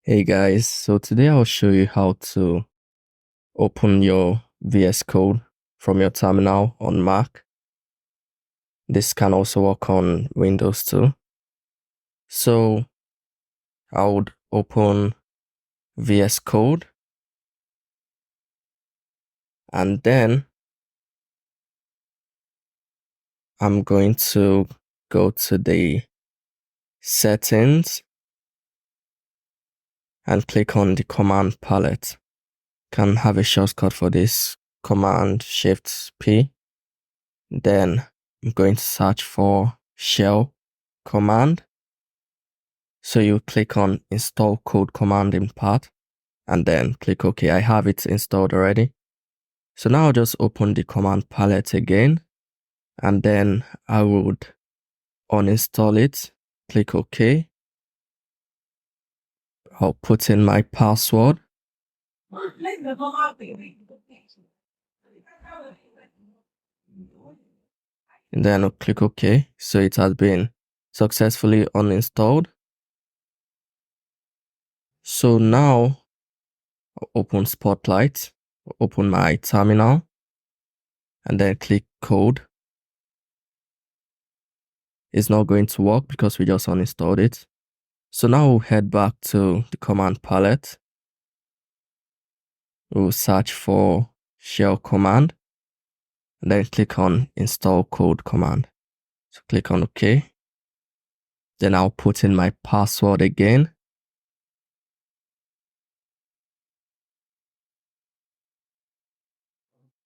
Hey guys, so today I'll show you how to open your VS Code from your terminal on Mac. This can also work on Windows too. So I would open VS Code and then I'm going to go to the settings and click on the command palette. Can have a shortcut for this, Command Shift P. Then I'm going to search for shell command. So you click on install code command in path and then click OK. I have it installed already. So now I'll just open the command palette again and then I would uninstall it, click OK. I'll put in my password. And then I'll click OK. So it has been successfully uninstalled. So now I'll open Spotlight, open my terminal and then click code. It's not going to work because we just uninstalled it. So now we'll head back to the command palette. We'll search for shell command and then click on install code command. So click on OK. Then I'll put in my password again.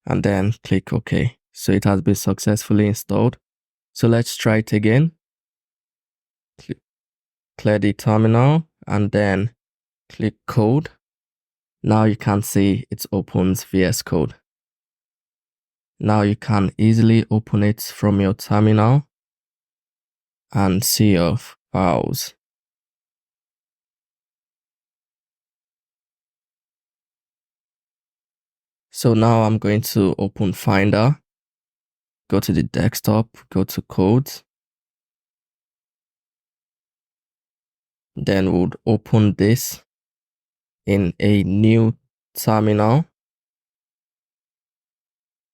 And then click OK. So it has been successfully installed. So let's try it again. Clear the terminal and then click code. Now you can see it opens VS Code. Now you can easily open it from your terminal and see your files. So now I'm going to open Finder, go to the desktop, go to codes. Then we'll open this in a new terminal.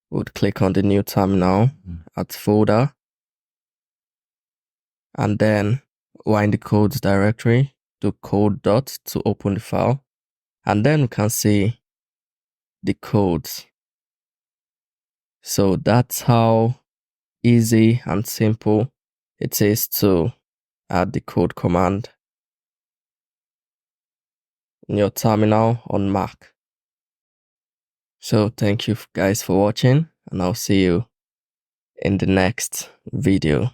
We'll click on the new terminal at folder. And then we're in the codes directory, do code dot to open the file. And then we can see the codes. So that's how easy and simple it is to add the code command in your terminal on Mac. So thank you guys for watching and I'll see you in the next video.